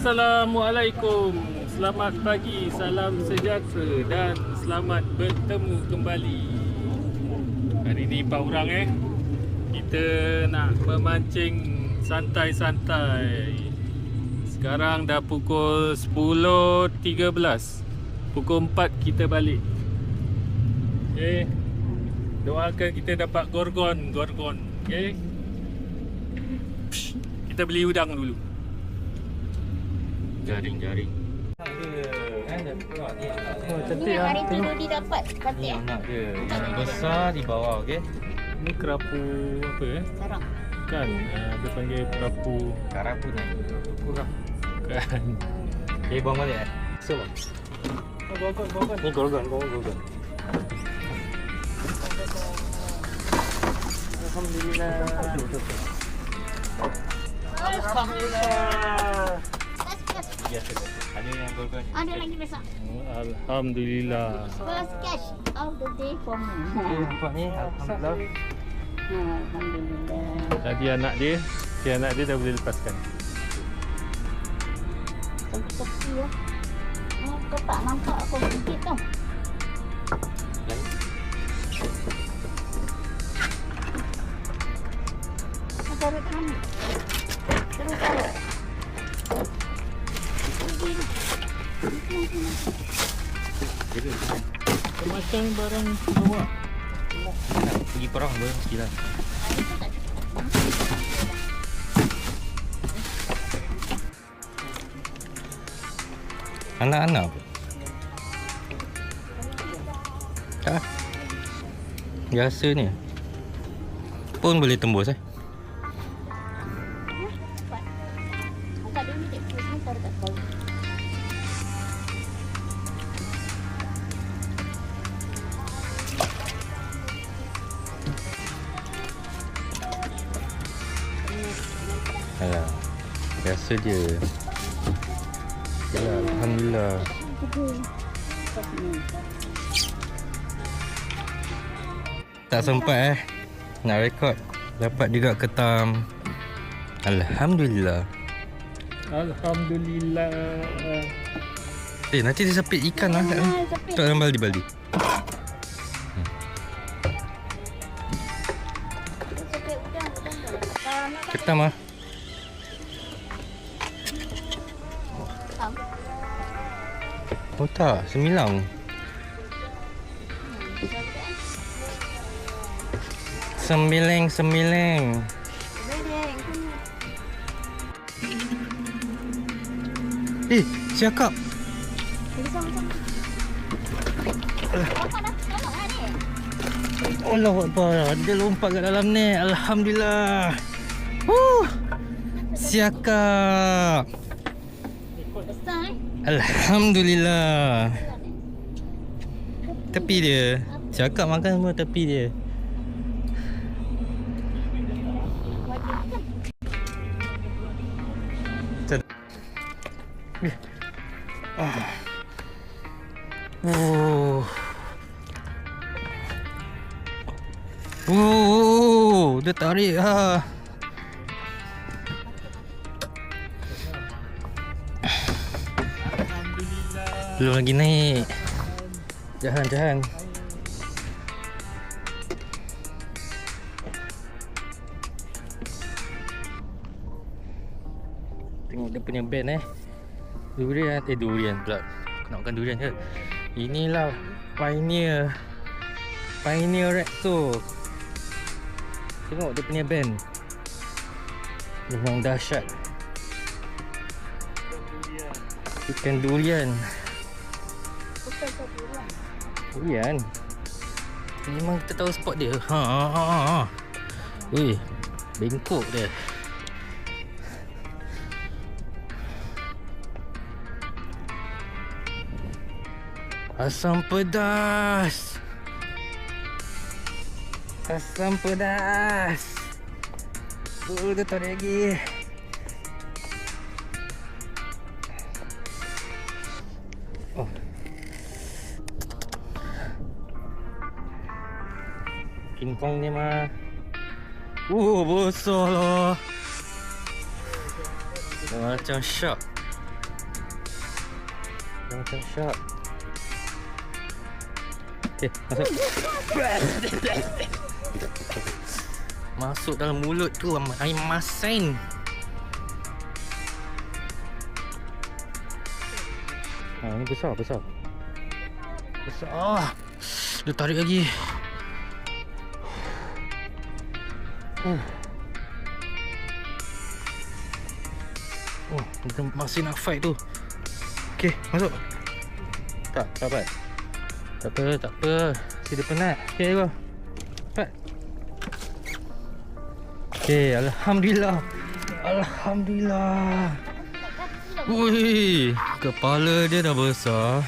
Assalamualaikum. Selamat pagi, salam sejahtera dan selamat bertemu kembali. Hari ni 4 orang kita nak memancing santai-santai. Sekarang dah pukul 10.13. Pukul 4 kita balik. Doakan kita dapat gorgon. Kita beli udang dulu. Jaring. Oh, cantik Ni lah. hari tu Dodi dapat cantik. Ni anak dia. Yang besar di bawah, okey. Ni kerapu apa Sarang. Kan dia panggil kerapu Karapu ni. kurang. Kan. Okay, buang balik So. Gorgon. Ni gorgon. Alhamdulillah. Cash. Biasa. Ada yang gorgon. Ada lagi besar. Alhamdulillah. First cash of the day for me. Nampak ni, alhamdulillah. Alhamdulillah. Tadi anak dia dah boleh lepaskan. Tepi ya. Kau tak nampak aku sedikit tau. Taruh tangan. Terus taruh. Macam barang bawa. Nak pergi perang pun mestilah. Anak-anak apa? Tak. Biasa ni. Pun boleh tembus Angkat dia ni dia ni taruh kat bawah. Alah. Biasa dia. Yalah, alhamdulillah. Tak sempat nak rekod. Dapat juga ketam. Alhamdulillah. Alhamdulillah. Nanti dia sepit ikan lah kat ni. Letak dalam baldi-baldi. Ketam lah. Oh tak, semilang. Semileng. Siakap. Allah Akbar. Dia lompat kat dalam ni. Alhamdulillah. Siakap. Besar Alhamdulillah. Tepi dia. Siakap makan semua tepi dia. Dia tarik ha. Belum lagi naik. Jahan. Tengok dia punya band durian pula. Aku nak makan durian ke? Inilah Pioneer Recto. Tengok dia punya band. Memang dahsyat. Ikan durian. Durian. Memang kita tahu spot dia. Weh, bengkok dia. Asam pedas. Dia tarik lagi. King Kong ni mah. Besar lah. Macam shark. Dia macam shark. Okay, masuk. Masuk dalam mulut tu air masin. Ini besar. Besar. Dia tarik lagi. Dia masih nak fight tu. Okay, masuk. Tak dapat. Tak apa. Dia penat. Okay, go. Cepat. Okay, Alhamdulillah. Wih, kepala dia dah besar.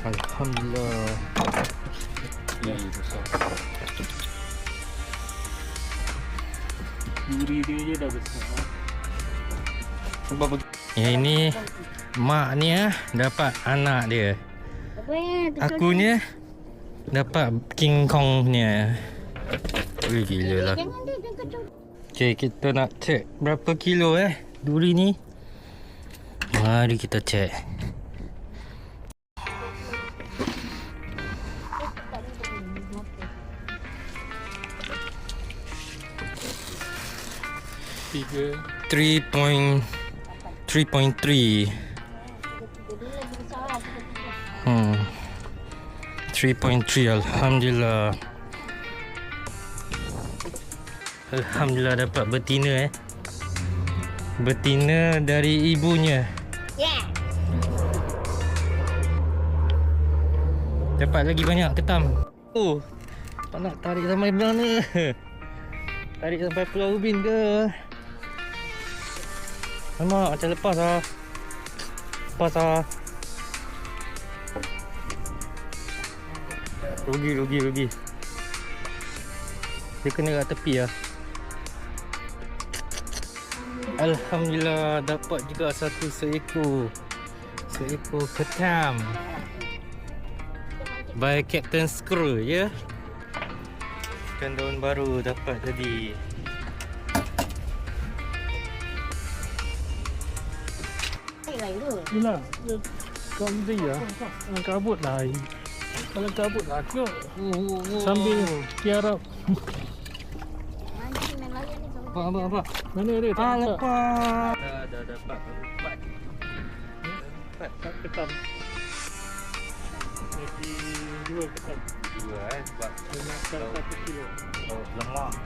Alhamdulillah. Besar. Duri dia je dah besar. Sebab ini maknya dapat anak dia. Aku ni dapat King Kong ni. Gila lah. Okay, kita nak cek berapa kilo duri ni. Mari kita cek. Tiga. 3.3. 3.3. Alhamdulillah. Alhamdulillah dapat betina betina dari ibunya. Dapat lagi banyak ketam. Tak nak tarik sampai mana. Tarik sampai Pulau Ubin ke? Alamak, macam lepas lah. Rugi. Dia kena kat tepi lah. Alhamdulillah dapat juga seekor ketam by Captain Screw ya. Ikan daun baru dapat tadi. Inilah. Kau mesti ya. Kabut lah. Kalau kabut lah ke. Sambil tiarap. Apa? Mana dia? Lepas. Dah dapat 4 ketam. Lagi 2 ketam. 2 sebab Makan 1 kilo. lemak.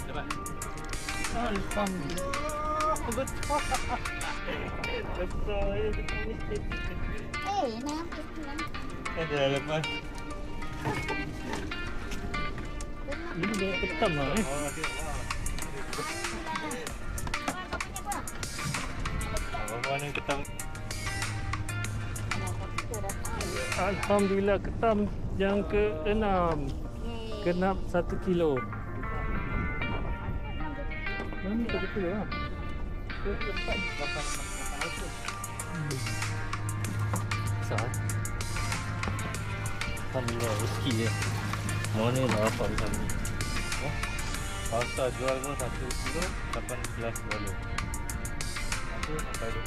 Dapat. Alhamdulillah. Betul. Dah lepas. Ini dia ketam lah Mana ketam? Alhamdulillah ketam yang ke-6. Genap 1 kilo. Mana 1 kilo lah? Besar. Alhamdulillah rezeki dia. Mana nak dapat macam ni? Pasal jual pun 1 kilo $18. Aku sampai tu.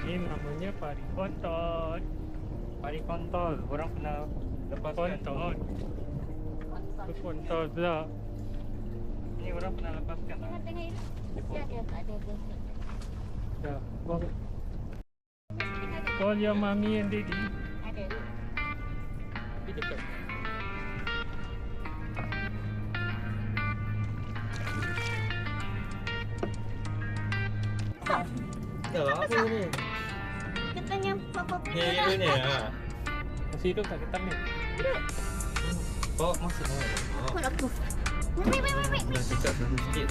Ini namanya pari kontol. Pari kontol. Orang pernah lepaskan. Kontol. Kontol pula. Ni orang pernah lepaskan tak? Dah. Call your mommy and daddy. Tapi dekat. Apa ni? Katanya papa Ni ni ah. Masih hidup tak ketam ni? Bawa masuk lah. Ikut aku. Wait. Dah cakap dulu sikit.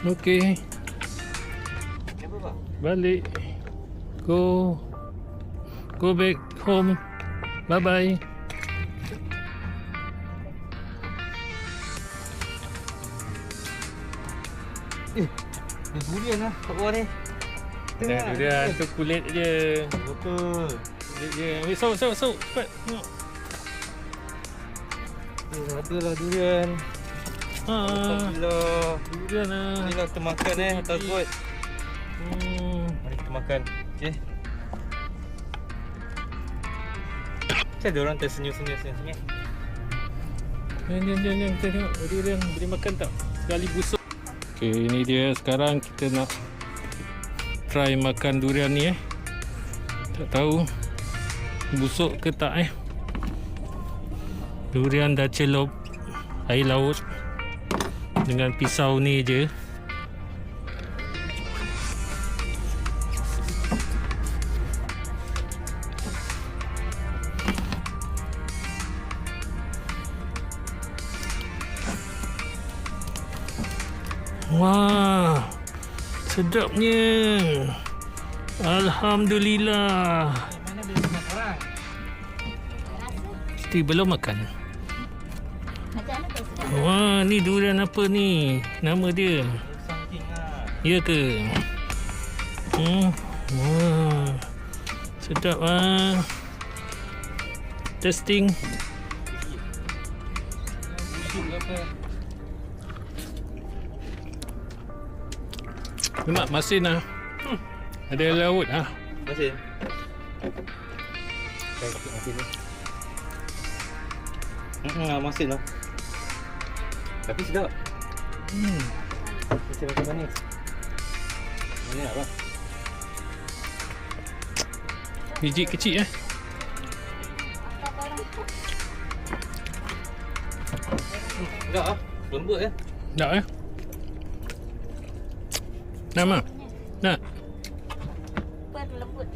Okay. Ni apa bang? Balik. Go back home. Bye bye. Ni durian lah kat bawah ni. Dah durian tu kulit je. Betul. Kulit je. Ambil sauk. Cepat. Tengok. Ada lah durian. Alhamdulillah. Durian lah. Inilah kita makan takut. Mari kita makan. Okey. Macam ada orang tersenyum-senyum. Jom. Kita tengok durian boleh makan tak? Sekali busuk. Okay, ini dia. Sekarang kita nak try makan durian ni Tak tahu busuk ke tak Durian dah celup air laut dengan pisau ni je. Wah, sedapnya. Alhamdulillah. Mana boleh makan orang? Mesti belum makan. Macam mana tu sedap? Wah, ni durian apa ni? Nama dia. Something lah. Ya ke? Wah. Sedap ah. Testing. Busuk ke apa? Lemak masin lah. Ada laut ah. Masin. Masin ni. Masin lah. Tapi sedap. Masin macam manis. Ini apa? Biji kecil Enggak ah. Lembut Tak Nak mak? Nak? Lembut.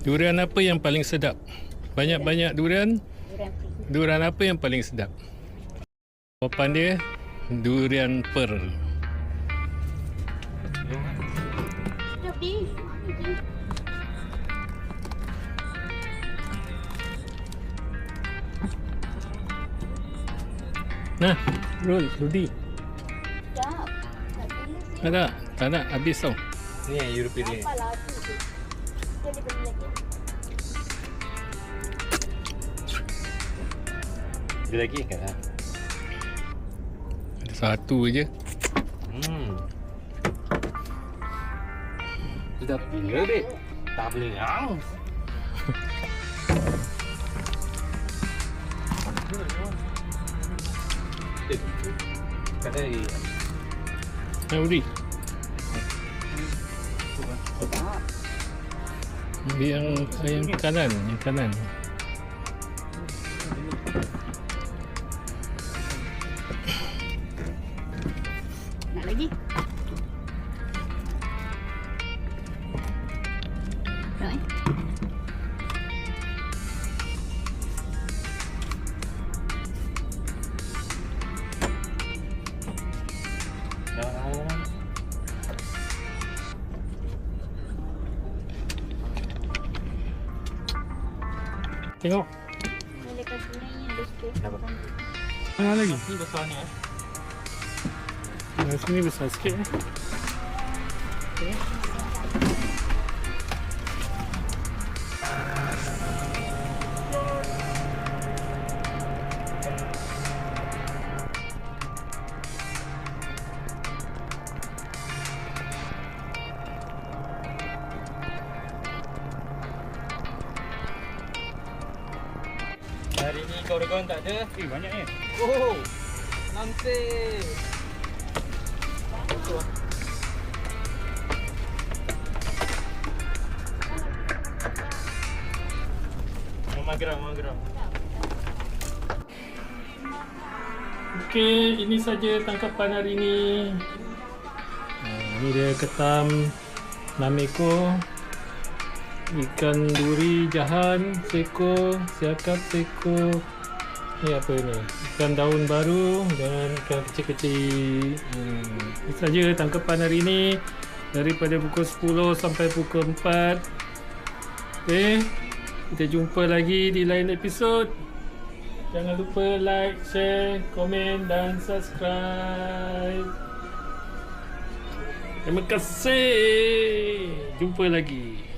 Durian apa yang paling sedap? Banyak-banyak durian. Durian apa yang paling sedap? Jawapan dia durian pearl. Sedap di. Nah, roll, Rudi. Sedap. Tak tulis ni. Tak nak? Tak nak, habis tau. Ni yang European ni. Apalah tu. Dia beli lagi. Ada lagi kan? Ada satu je. Sedap gila dek. Tak boleh yang. Kata lagi. Nah, Rudi. Ambil yang kanan, yang kanan. Nak lagi? Tak Tengok. Ni dekat sini yang dia sikit. Kenapa? Mana lagi? Ni besar ni Yang sini besar sikit Hari ni kawan-kawan tak ada. Banyaknya. Oh, langsir. Magram. Okey, ini saja tangkapan hari ini. Ini dia ketam 6 ekor. Ikan duri jahan seekor, siakap seekor. Ni apa ni? Ikan daun baru dan ikan kecil-kecil. Ini saja tangkapan hari ini daripada pukul 10 sampai pukul 4. Okey, kita jumpa lagi di lain episod. Jangan lupa like, share, komen dan subscribe. Terima kasih. Jumpa lagi.